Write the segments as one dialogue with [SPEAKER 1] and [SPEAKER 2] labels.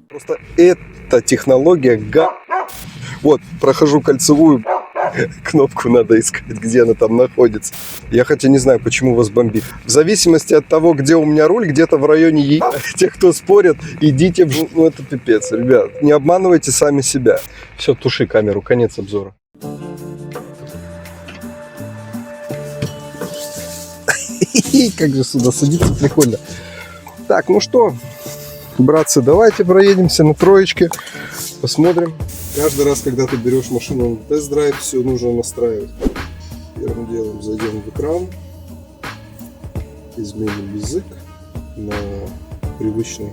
[SPEAKER 1] Просто эта технология Вот, прохожу кольцевую, кнопку надо искать, где она там находится. Я хотя не знаю, почему вас бомбит. В зависимости от того, где у меня руль, где-то в районе Те, кто спорят, идите в... Ну, это пипец, ребят. Не обманывайте сами себя. Все, туши камеру, конец обзора. Как же сюда садиться прикольно. Так, ну что, братцы, давайте проедемся на троечке, посмотрим. Каждый раз, когда ты берешь машину на тест-драйв, все нужно настраивать. Первым делом зайдем в экран, изменим язык на привычный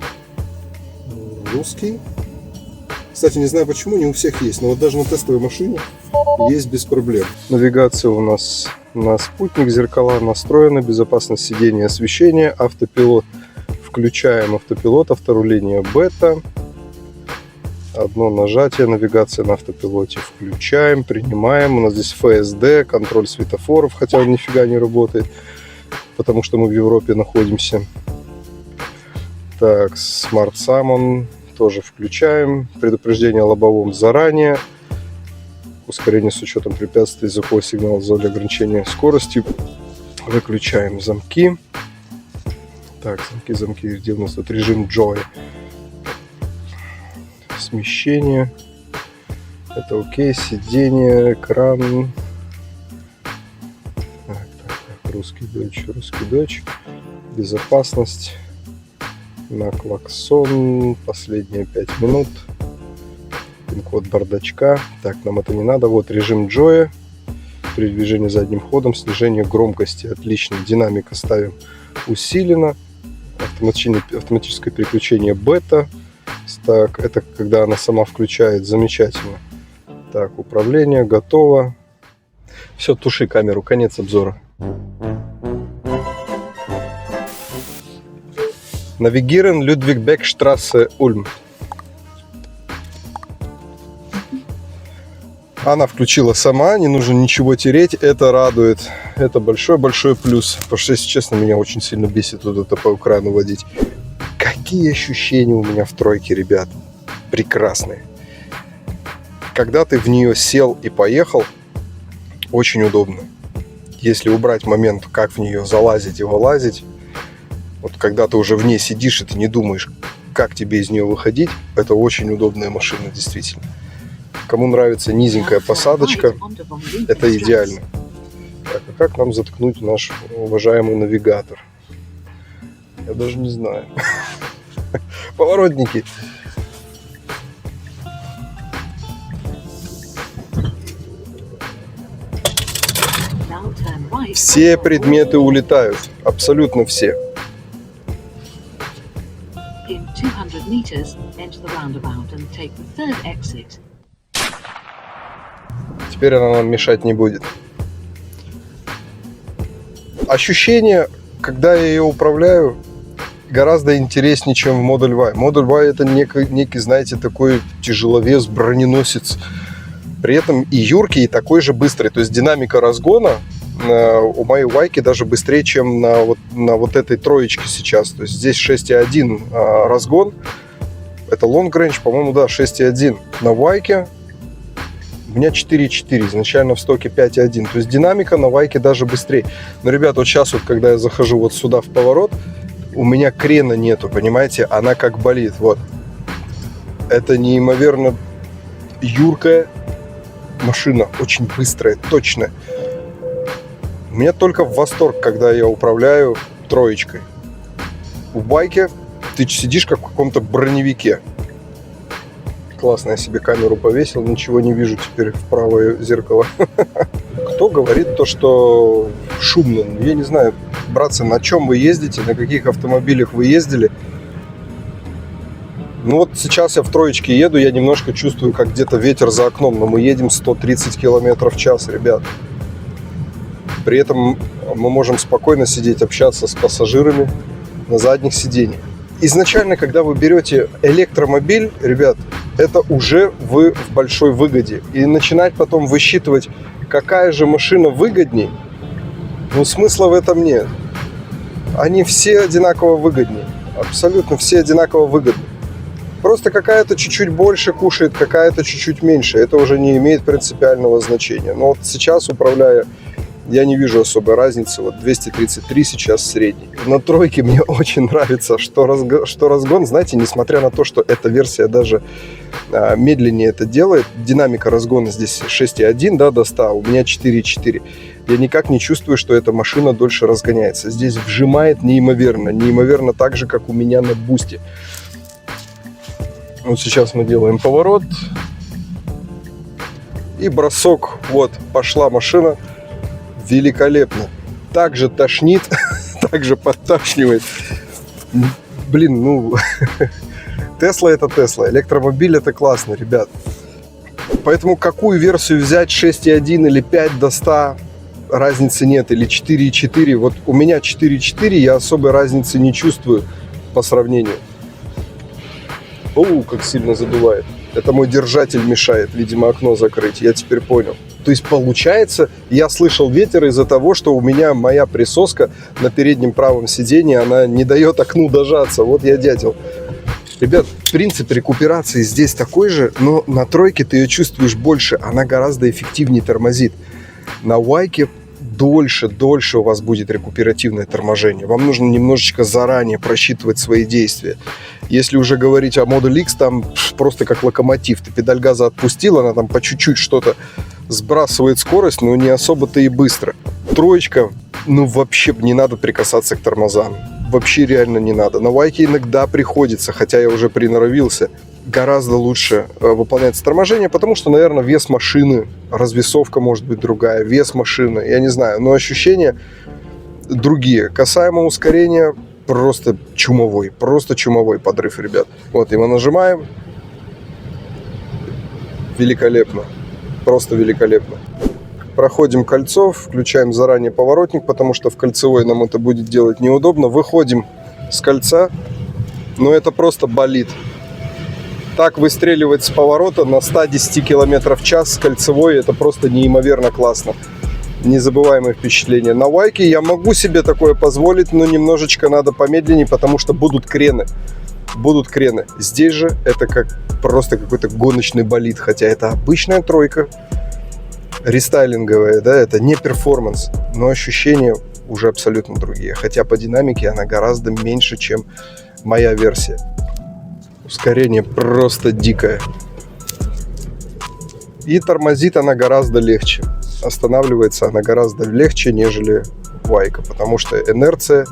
[SPEAKER 1] русский. Кстати, не знаю почему, не у всех есть, но вот даже на тестовой машине есть без проблем. Навигация у нас на спутник, зеркала настроены, безопасность сидения, освещение, автопилот. Включаем автопилот, авторуление бета. Одно нажатие, навигация на автопилоте. Включаем, принимаем. У нас здесь ФСД, контроль светофоров, хотя он нифига не работает, потому что мы в Европе находимся. Так, Smart Summon тоже включаем. Предупреждение о лобовом заранее. Ускорение с учетом препятствий, звуковой сигнал, зоны ограничения скорости. Выключаем замки. Так, замки, где у нас тут режим Joy. Смещение. Это окей. Сиденье, экран. Так. Русский дочь. Безопасность. На клаксон. Последние 5 минут. Пин-код бардачка. Так, нам это не надо. Вот режим Joy. При движении задним ходом. Снижение громкости. Отлично. Динамика ставим усиленно. Автоматическое переключение бета. Так, это когда она сама включает. Замечательно. Так, управление готово. Все, туши камеру. Конец обзора. Навигируем Людвигбекштрассе, Ульм. Она включила сама, не нужно ничего тереть, это радует. Это большой-большой плюс. Потому что, если честно, меня очень сильно бесит вот это по экрану водить. Какие ощущения у меня в тройке, ребят. Прекрасные. Когда ты в нее сел и поехал, очень удобно. Если убрать момент, как в нее залазить и вылазить, вот когда ты уже в ней сидишь и ты не думаешь, как тебе из нее выходить, это очень удобная машина, действительно. Кому нравится низенькая посадочка, это идеально. Так, а как нам заткнуть наш уважаемый навигатор? Я даже не знаю. Поворотники. Все предметы улетают. Абсолютно все. Теперь она нам мешать не будет. Ощущение, когда я ее управляю, гораздо интереснее, чем в Model Y. Model Y это некий, знаете, такой тяжеловес, броненосец. При этом и юркий, и такой же быстрый. То есть динамика разгона у моей Y даже быстрее, чем на вот этой троечке сейчас. То есть здесь 6.1 разгон. Это long range, по-моему, да, 6.1. На Y у меня 4.4, изначально в стоке 5.1. То есть динамика на Y даже быстрее. Но, ребята, вот сейчас, вот, когда я захожу вот сюда в поворот, у меня крена нету, понимаете? Она как болит, вот. Это неимоверно юркая машина, очень быстрая, точная. У меня только в восторг, когда я управляю троечкой. В байке ты сидишь как в каком-то броневике. Классно, я себе камеру повесил, ничего не вижу теперь в правое зеркало. Кто говорит то, что шумно? Я не знаю, братцы, на чем вы ездите, на каких автомобилях вы ездили. Ну вот сейчас я в троечке еду, я немножко чувствую, как где-то ветер за окном, но мы едем 130 км в час, ребят. При этом мы можем спокойно сидеть, общаться с пассажирами на задних сиденьях. Изначально, когда вы берете электромобиль, ребят, это уже вы в большой выгоде. И начинать потом высчитывать, какая же машина выгодней, ну, смысла в этом нет. Они все одинаково выгоднее. Абсолютно все одинаково выгодны. Просто какая-то чуть-чуть больше кушает, какая-то чуть-чуть меньше. Это уже не имеет принципиального значения. Но вот сейчас, управляя, я не вижу особой разницы. Вот 233 сейчас средний. На тройке мне очень нравится, что разгон, знаете, несмотря на то, что эта версия даже медленнее это делает, динамика разгона здесь 6,1, да, до 100, у меня 4,4. Я никак не чувствую, что эта машина дольше разгоняется. Здесь вжимает неимоверно. Неимоверно так же, как у меня на бусте. Вот сейчас мы делаем поворот. И бросок. Вот, пошла машина. Великолепно. Также тошнит, также подташнивает. Блин, ну... Тесла это Тесла. Электромобиль это классно, ребят. Поэтому какую версию взять, 6,1 или 5 до 100, разницы нет. Или 4,4. Вот у меня 4,4, я особой разницы не чувствую по сравнению. Оу, как сильно задувает. Это мой держатель мешает, видимо, окно закрыть. Я теперь понял. То есть, получается, я слышал ветер из-за того, что у меня моя присоска на переднем правом сиденье, она не дает окну дожаться. Вот я дятел. Ребят, принцип рекуперации здесь такой же, но на тройке ты ее чувствуешь больше. Она гораздо эффективнее тормозит. На Вайке дольше у вас будет рекуперативное торможение. Вам нужно немножечко заранее просчитывать свои действия. Если уже говорить о Model X, там просто как локомотив. Ты педаль газа отпустил, она там по чуть-чуть что-то сбрасывает скорость, но не особо-то и быстро. Троечка, ну вообще не надо прикасаться к тормозам. Вообще реально не надо. На Вайке иногда приходится, хотя я уже приноровился. Гораздо лучше выполняется торможение, потому что, наверное, вес машины, развесовка может быть другая, вес машины, я не знаю, но ощущения другие. Касаемо ускорения, просто чумовой подрыв, ребят. Вот, и мы нажимаем. Великолепно, просто великолепно. Проходим кольцо, включаем заранее поворотник, потому что в кольцевой нам это будет делать неудобно. Выходим с кольца, но это просто болит. Так выстреливать с поворота на 110 км в час с кольцевой, это просто неимоверно классно. Незабываемое впечатление. На Вайке я могу себе такое позволить, но немножечко надо помедленнее, потому что будут крены. Здесь же это как просто какой-то гоночный болид, хотя это обычная тройка, рестайлинговая, да, это не перформанс, но ощущения уже абсолютно другие. Хотя по динамике она гораздо меньше, чем моя версия. Ускорение просто дикое. И тормозит она гораздо легче. Останавливается она гораздо легче, нежели Вайка, потому что инерция,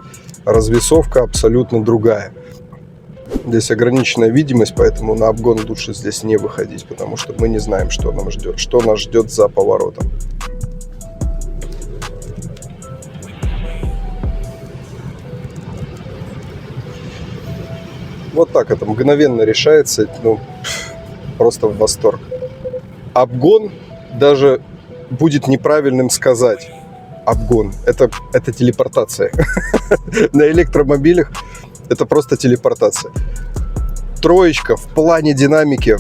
[SPEAKER 1] развесовка абсолютно другая. Здесь ограниченная видимость, поэтому на обгон лучше здесь не выходить, потому что мы не знаем, что нас ждет за поворотом. Вот так это мгновенно решается, ну, просто в восторг. Обгон даже будет неправильным сказать. Обгон. Это телепортация. На электромобилях это просто телепортация. Троечка в плане динамики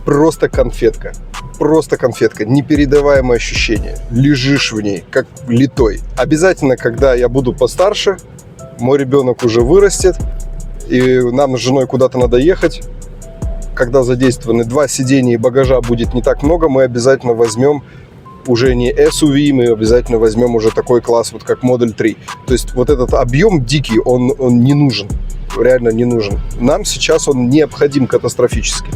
[SPEAKER 1] просто конфетка. Просто конфетка. Непередаваемое ощущение. Лежишь в ней, как литой. Обязательно, когда я буду постарше, мой ребенок уже вырастет, и нам с женой куда-то надо ехать, когда задействованы 2 сиденья и багажа будет не так много, мы обязательно возьмем уже не SUV, мы обязательно возьмем уже такой класс, вот как Model 3. То есть вот этот объем дикий, он не нужен, реально не нужен. Нам сейчас он необходим катастрофически.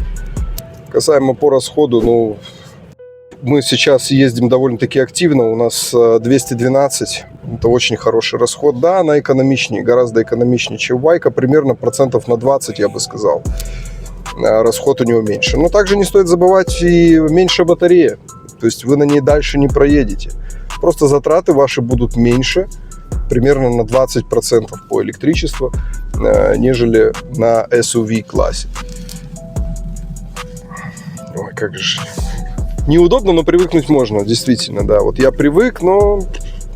[SPEAKER 1] Касаемо по расходу, ну, мы сейчас ездим довольно-таки активно, у нас 212, это очень хороший расход. Да, она экономичнее, гораздо экономичнее, чем Вайка, примерно процентов на 20, я бы сказал. Расход у него меньше. Но также не стоит забывать и меньше батарея. То есть вы на ней дальше не проедете. Просто затраты ваши будут меньше, примерно на 20% по электричеству, нежели на SUV-классе. Ой, как же... Неудобно, но привыкнуть можно, действительно, да. Вот я привык, но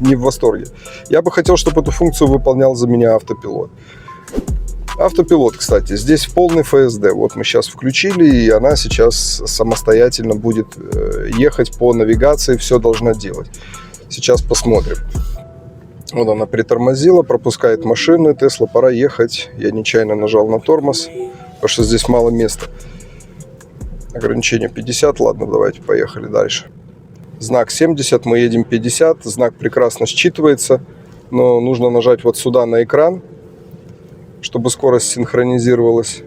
[SPEAKER 1] не в восторге. Я бы хотел, чтобы эту функцию выполнял за меня автопилот. Автопилот, кстати, здесь полный ФСД. Вот мы сейчас включили, и она сейчас самостоятельно будет ехать по навигации, все должна делать. Сейчас посмотрим. Вот она притормозила, пропускает машины. Тесла, пора ехать. Я нечаянно нажал на тормоз, потому что здесь мало места. Ограничение 50. Ладно, давайте поехали дальше. Знак 70, мы едем 50. Знак прекрасно считывается, но нужно нажать вот сюда на экран, чтобы скорость синхронизировалась.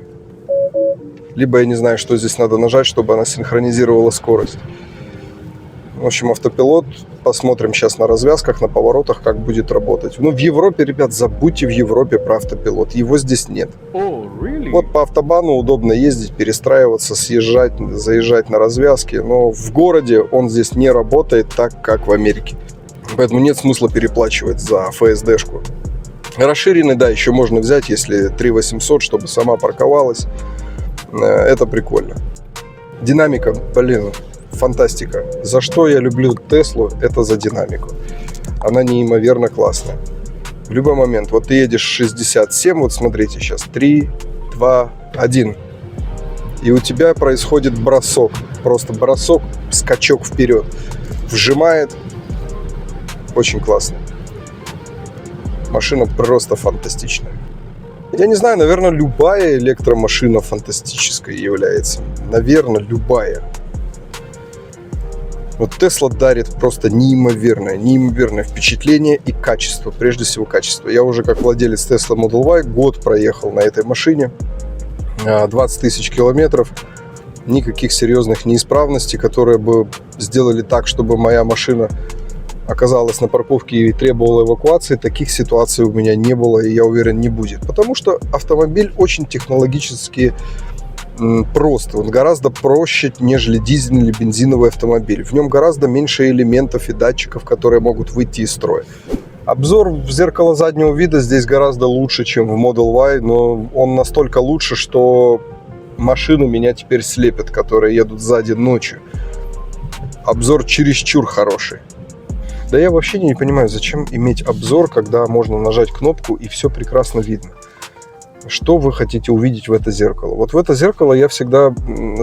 [SPEAKER 1] Либо я не знаю, что здесь надо нажать, чтобы она синхронизировала скорость. В общем, автопилот. Посмотрим сейчас на развязках, на поворотах, как будет работать. Ну, в Европе, ребят, забудьте в Европе про автопилот. Его здесь нет.
[SPEAKER 2] Really?
[SPEAKER 1] Вот по автобану удобно ездить, перестраиваться, съезжать, заезжать на развязки. Но в городе он здесь не работает так, как в Америке. Поэтому нет смысла переплачивать за ФСДшку. Расширенный, да, еще можно взять, если 3800, чтобы сама парковалась. Это прикольно. Динамика, блин, фантастика. За что я люблю Теслу, это за динамику. Она неимоверно классная. В любой момент, вот ты едешь 67, вот смотрите сейчас, 3, 2, 1. И у тебя происходит бросок. Просто бросок, скачок вперед. Вжимает. Очень классно. Машина просто фантастичная. Я не знаю, наверное, любая электромашина фантастической является. Наверное, любая. Вот Tesla дарит просто неимоверное впечатление и качество. Прежде всего, качество. Я уже как владелец Tesla Model Y год проехал на этой машине. 20 тысяч километров. Никаких серьезных неисправностей, которые бы сделали так, чтобы моя машина оказалась на парковке и требовала эвакуации. Таких ситуаций у меня не было, и я уверен, не будет. Потому что автомобиль очень технологически прост. Он гораздо проще, нежели дизельный или бензиновый автомобиль. В нем гораздо меньше элементов и датчиков, которые могут выйти из строя. Обзор в зеркало заднего вида здесь гораздо лучше, чем в Model Y, но он настолько лучше, что машины меня теперь слепят, которые едут сзади ночью. Обзор чересчур хороший. Да я вообще не понимаю, зачем иметь обзор, когда можно нажать кнопку и все прекрасно видно. Что вы хотите увидеть в это зеркало? Вот в это зеркало я всегда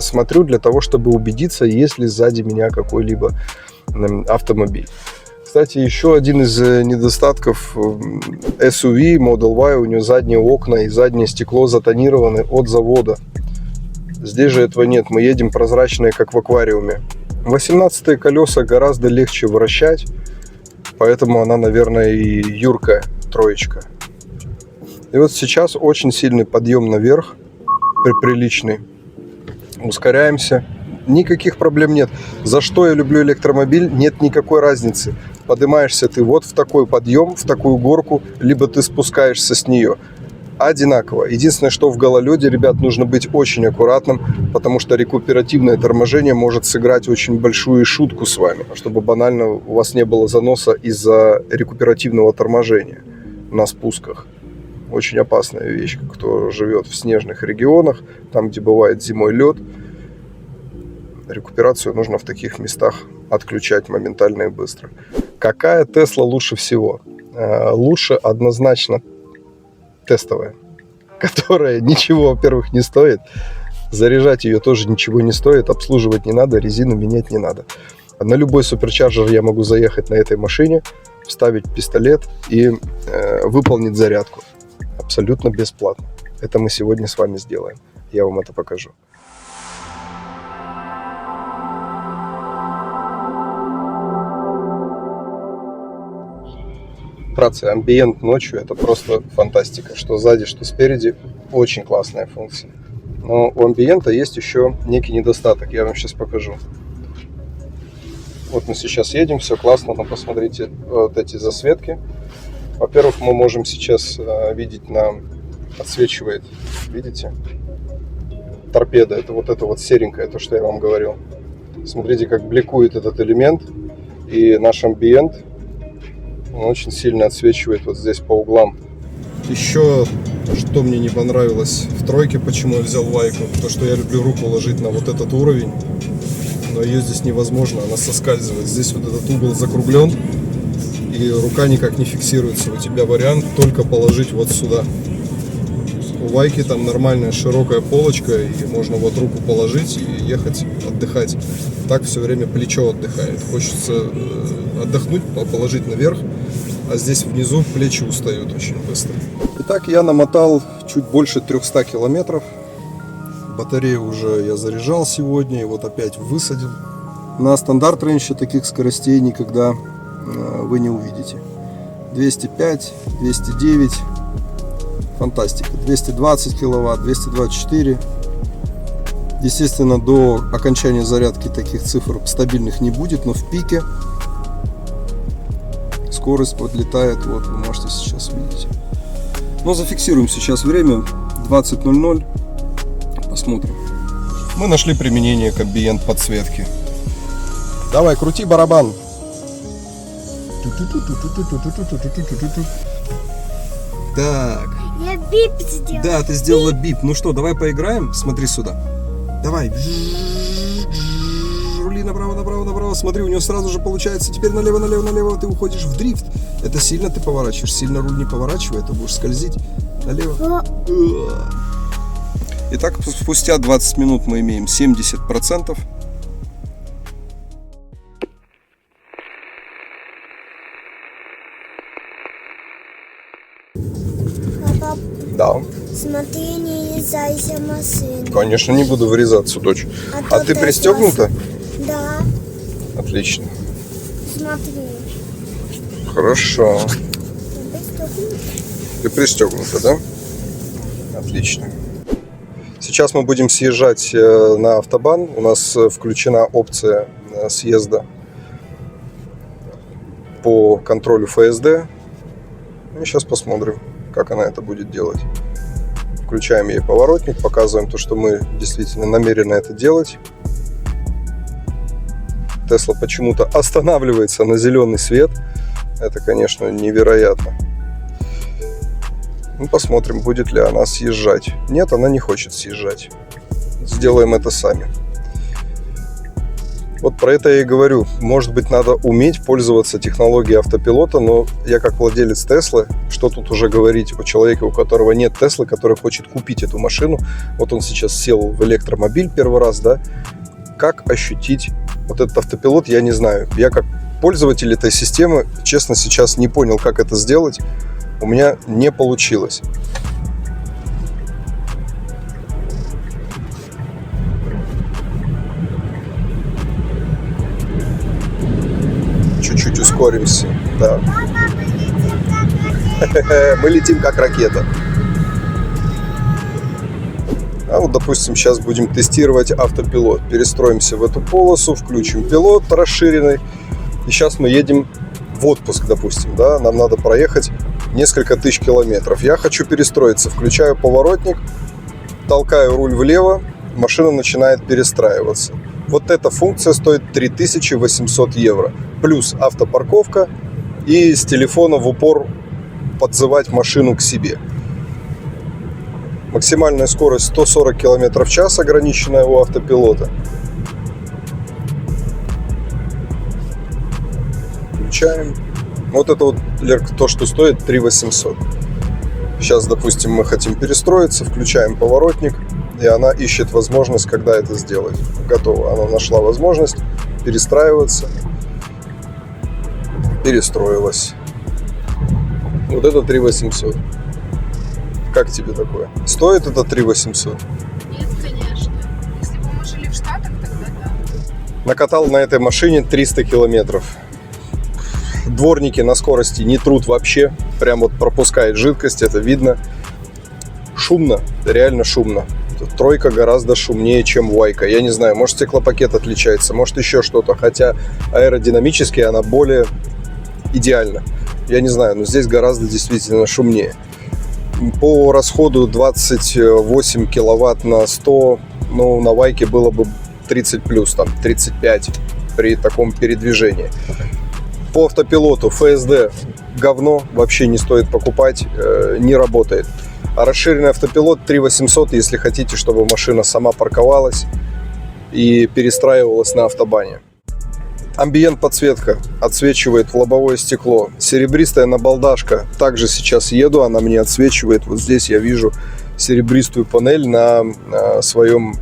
[SPEAKER 1] смотрю для того, чтобы убедиться, есть ли сзади меня какой-либо автомобиль. Кстати, еще один из недостатков SUV Model Y, у него задние окна и заднее стекло затонированы от завода. Здесь же этого нет, мы едем прозрачные, как в аквариуме. 18-е колеса гораздо легче вращать, поэтому она, наверное, и юркая троечка. И вот сейчас очень сильный подъем наверх, приличный. Ускоряемся. Никаких проблем нет. За что я люблю электромобиль, нет никакой разницы. Поднимаешься ты вот в такой подъем, в такую горку, либо ты спускаешься с нее. Одинаково. Единственное, что в гололеде, ребят, нужно быть очень аккуратным, потому что рекуперативное торможение может сыграть очень большую шутку с вами, чтобы банально у вас не было заноса из-за рекуперативного торможения на спусках. Очень опасная вещь, кто живет в снежных регионах, там, где бывает зимой лед. Рекуперацию нужно в таких местах отключать моментально и быстро. Какая Тесла лучше всего? Лучше однозначно тестовая, которая ничего, во-первых, не стоит. Заряжать ее тоже ничего не стоит, обслуживать не надо, резину менять не надо. На любой суперчарджер я могу заехать на этой машине, вставить пистолет и выполнить зарядку. Абсолютно бесплатно. Это мы сегодня с вами сделаем. Я вам это покажу. Братцы, амбиент ночью — это просто фантастика. Что сзади, что спереди. Очень классная функция. Но у амбиента есть еще некий недостаток. Я вам сейчас покажу. Вот мы сейчас едем, все классно, но посмотрите вот эти засветки. Во-первых, мы можем сейчас видеть, нам отсвечивает, видите, торпеда. Это вот серенькое, то, что я вам говорил. Смотрите, как бликует этот элемент. И наш амбиент, он очень сильно отсвечивает вот здесь по углам. Еще, что мне не понравилось в тройке, почему я взял лайку, то, что я люблю руку ложить на вот этот уровень, но ее здесь невозможно, она соскальзывает. Здесь вот этот угол закруглен, и рука никак не фиксируется. У тебя вариант только положить вот сюда. У Вайки там нормальная широкая полочка, и можно вот руку положить и ехать отдыхать. Так все время плечо отдыхает. Хочется отдохнуть, положить наверх, а здесь внизу плечи устают очень быстро. Итак, я намотал чуть больше 300 километров. Батарею уже я заряжал сегодня, и вот опять высадил. На стандарт рейнже таких скоростей никогда вы не увидите. 205, 209, фантастика. 220 киловатт, 224. Естественно, до окончания зарядки таких цифр стабильных не будет, но в пике скорость подлетает, вот вы можете сейчас видеть. Но зафиксируем сейчас время 20:00. Посмотрим. Мы нашли применение к амбиент подсветки. Давай, крути барабан. Так.
[SPEAKER 2] Я бип сделала.
[SPEAKER 1] Да, ты сделала бип. Ну что, давай поиграем? Смотри сюда. Давай. Рули направо, направо, направо. Смотри, у него сразу же получается. Теперь налево, налево, налево. Ты уходишь в дрифт. Это сильно ты поворачиваешь. Сильно руль не поворачивай, ты будешь скользить. Налево. Итак, спустя 20 минут мы имеем 70%.
[SPEAKER 2] Папа,
[SPEAKER 1] Да.
[SPEAKER 2] смотри, не езжайся машины.
[SPEAKER 1] Конечно, не буду врезаться, дочь. А ты пристегнута?
[SPEAKER 2] Да,
[SPEAKER 1] Отлично.
[SPEAKER 2] смотри.
[SPEAKER 1] Хорошо.
[SPEAKER 2] Я пристегнута.
[SPEAKER 1] Ты пристегнута, да? Отлично. Сейчас мы будем съезжать на автобан. У нас включена опция съезда по контролю ФСД. И сейчас посмотрим, как она это будет делать. Включаем ей поворотник, показываем то, что мы действительно намерены это делать. Тесла почему-то останавливается на зеленый свет. Это, конечно, невероятно. Ну, посмотрим, будет ли она съезжать. Нет, она не хочет съезжать. Сделаем это сами. Вот про это я и говорю. Может быть, надо уметь пользоваться технологией автопилота, но я как владелец Теслы, что тут уже говорить о человеке, у которого нет Теслы, который хочет купить эту машину. Вот он сейчас сел в электромобиль первый раз, да? Как ощутить вот этот автопилот, я не знаю. Я как пользователь этой системы, честно, сейчас не понял, как это сделать. У меня не получилось. Чуть-чуть ускоримся. Да. Мы летим как ракета. А вот, допустим, сейчас будем тестировать автопилот. Перестроимся в эту полосу, включим пилот расширенный. И сейчас мы едем в отпуск, допустим, да, нам надо проехать несколько тысяч километров. Я хочу перестроиться, включаю поворотник, толкаю руль влево, машина начинает перестраиваться. Вот эта функция стоит 3800 евро. Плюс автопарковка и с телефона в упор подзывать машину к себе. Максимальная скорость 140 км в час, ограниченная у автопилота. Включаем. Вот это вот то, что стоит 3800. Сейчас, допустим, мы хотим перестроиться, включаем поворотник, и она ищет возможность, когда это сделать. Готово. Она нашла возможность перестраиваться. Перестроилась. Вот это 3800. Как тебе такое? Стоит это 3800?
[SPEAKER 3] Нет, конечно. Если бы мы жили в Штатах, тогда да.
[SPEAKER 1] Накатал на этой машине 300 километров. Дворники на скорости не трут вообще. Прям вот пропускает жидкость, это видно. Шумно, реально шумно. Тройка гораздо шумнее, чем Вайка. Я не знаю, может стеклопакет отличается, может еще что-то. Хотя аэродинамически она более идеальна. Я не знаю, но здесь гораздо действительно шумнее. По расходу 28 киловатт на 100, ну на Вайке было бы 30 плюс, там 35 при таком передвижении. По автопилоту ФСД говно, вообще не стоит покупать, не работает. А расширенный автопилот 3800, если хотите, чтобы машина сама парковалась и перестраивалась на автобане. Амбиент подсветка отсвечивает лобовое стекло. Серебристая набалдашка. Также сейчас еду, она мне отсвечивает. Вот здесь я вижу серебристую панель на своем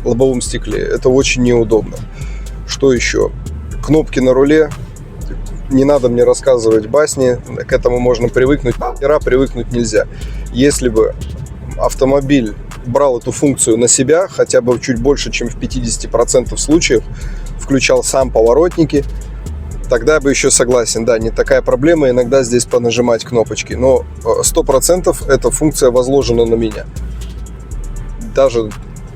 [SPEAKER 1] лобовом стекле. Это очень неудобно. Что еще? Кнопки на руле. Не надо мне рассказывать басни, к этому можно привыкнуть. Привыкнуть нельзя. Если бы автомобиль брал эту функцию на себя, хотя бы чуть больше, чем в 50% случаев, включал сам поворотники, тогда я бы еще согласен. Да, не такая проблема иногда здесь понажимать кнопочки, но 100% эта функция возложена на меня. Даже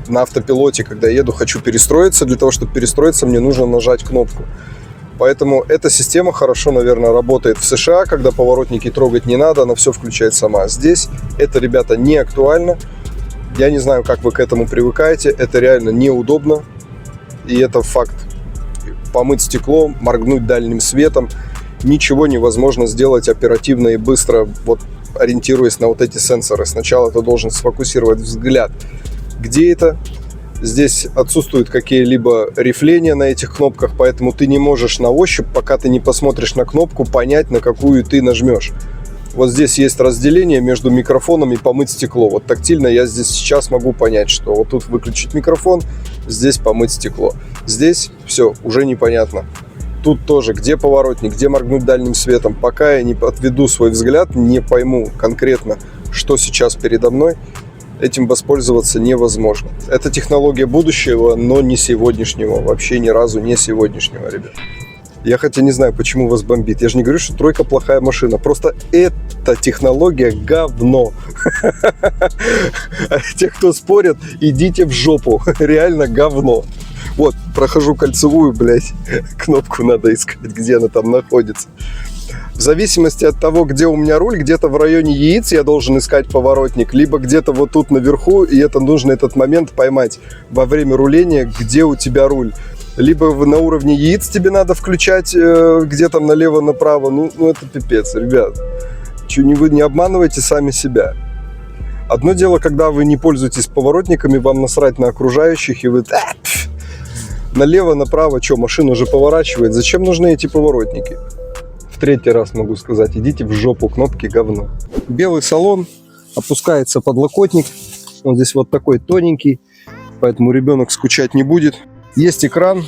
[SPEAKER 1] на автопилоте, когда еду, хочу перестроиться, для того, чтобы перестроиться, мне нужно нажать кнопку. Поэтому эта система хорошо, наверное, работает в США, когда поворотники трогать не надо, она все включает сама. Здесь это, ребята, не актуально. Я не знаю, как вы к этому привыкаете. Это реально неудобно. И это факт. Помыть стекло, моргнуть дальним светом. Ничего невозможно сделать оперативно и быстро, вот ориентируясь на вот эти сенсоры. Сначала ты должен сфокусировать взгляд. Где это? Здесь отсутствуют какие-либо рифления на этих кнопках, поэтому ты не можешь на ощупь, пока ты не посмотришь на кнопку, понять, на какую ты нажмешь. Вот здесь есть разделение между микрофоном и помыть стекло. Вот тактильно я здесь сейчас могу понять, что вот тут выключить микрофон, здесь помыть стекло. Здесь все, уже непонятно. Тут тоже, где поворотник, где моргнуть дальним светом. Пока я не отведу свой взгляд, не пойму конкретно, что сейчас передо мной, этим воспользоваться невозможно. Это технология будущего, но не сегодняшнего. Вообще ни разу не сегодняшнего, ребят. Я хотя не знаю, почему вас бомбит. Я же не говорю, что тройка плохая машина. Просто эта технология говно. Те, кто спорят, идите в жопу. Реально говно. Вот, прохожу кольцевую, блядь. Кнопку надо искать, где она там находится. В зависимости от того, где у меня руль, где-то в районе яиц я должен искать поворотник, либо где-то вот тут наверху, и это нужно этот момент поймать во время руления, где у тебя руль. Либо на уровне яиц тебе надо включать, где там налево-направо. Ну это пипец, ребят. Вы не обманывайте сами себя. Одно дело, когда вы не пользуетесь поворотниками, вам насрать на окружающих, и вы... Налево-направо, что, машина уже поворачивает. Зачем нужны эти поворотники? В третий раз могу сказать, идите в жопу, кнопки говно. Белый салон, опускается подлокотник. Он здесь вот такой тоненький, поэтому ребенок скучать не будет. Есть экран,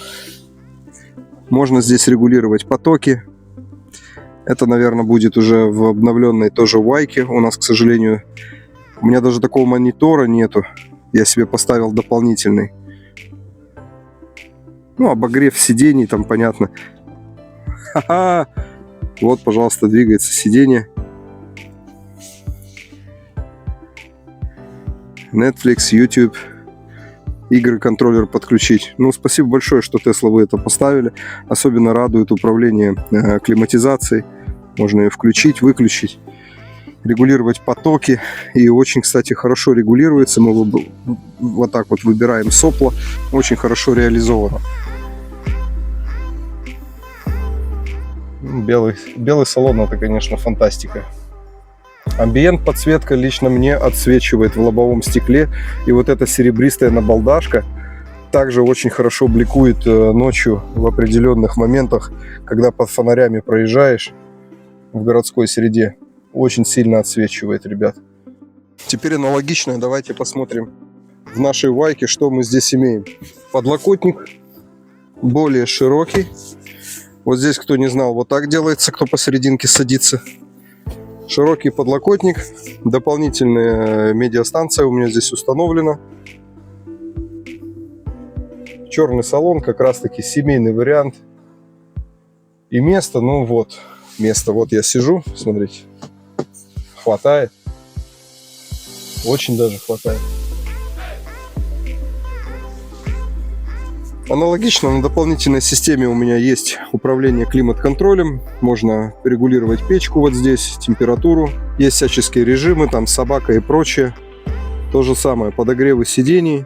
[SPEAKER 1] можно здесь регулировать потоки. Это, наверное, будет уже в обновленной тоже Вайке. У нас, к сожалению, у меня даже такого монитора нету. Я себе поставил дополнительный. Ну, обогрев сидений, там понятно. Ха-ха! Вот, пожалуйста, двигается сиденье. Netflix, YouTube. Игры, контроллер подключить. Ну, спасибо большое, что Tesla вы это поставили. Особенно радует управление климатизацией. Можно ее включить, выключить, регулировать потоки. И очень, кстати, хорошо регулируется. Мы вот так вот выбираем сопло. Очень хорошо реализовано. Белый салон — это, конечно, фантастика. Амбиент подсветка лично мне отсвечивает в лобовом стекле. И вот эта серебристая набалдашка также очень хорошо бликует ночью в определенных моментах, когда под фонарями проезжаешь в городской среде. Очень сильно отсвечивает, ребят. Теперь аналогично давайте посмотрим в нашей Вайке, что мы здесь имеем. Подлокотник более широкий. Вот здесь, кто не знал, вот так делается, кто посерединке садится. Широкий подлокотник, дополнительная медиастанция у меня здесь установлена. Черный салон, как раз таки семейный вариант. И место, ну вот, место, вот я сижу, смотрите, хватает. Очень даже хватает. Аналогично на дополнительной системе у меня есть управление климат-контролем. Можно регулировать печку вот здесь, температуру. Есть всяческие режимы, там собака и прочее. То же самое, подогревы сидений,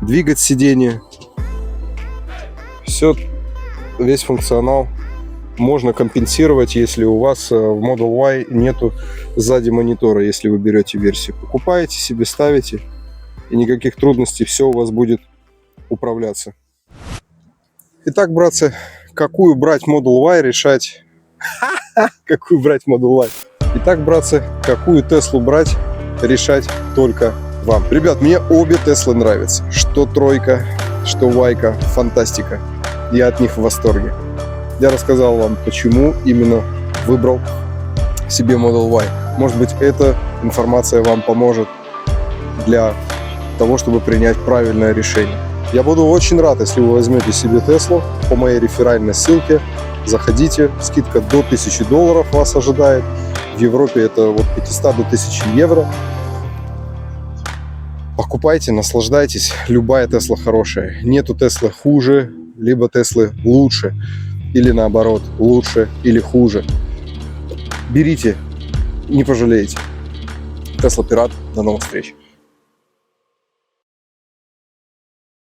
[SPEAKER 1] двигать сиденье. Все, весь функционал можно компенсировать, если у вас в Model Y нету сзади монитора, если вы берете версию. Покупаете себе, ставите, и никаких трудностей, все у вас будет управляться. Итак, братцы, какую брать Model Y, решать. Какую брать Model Y? Итак, братцы, какую Теслу брать, решать только вам. Ребят, мне обе Теслы нравятся. Что тройка, что Вайка. Фантастика. Я от них в восторге. Я рассказал вам, почему именно выбрал себе Model Y. Может быть, эта информация вам поможет для того, чтобы принять правильное решение. Я буду очень рад, если вы возьмете себе Теслу по моей реферальной ссылке. Заходите, скидка до $1000 вас ожидает. В Европе это от 500 до 1000 евро. Покупайте, наслаждайтесь. Любая Тесла хорошая. Нету Теслы хуже, либо Теслы лучше. Или наоборот, лучше или хуже. Берите, не пожалеете. Тесла Пират. До новых встреч.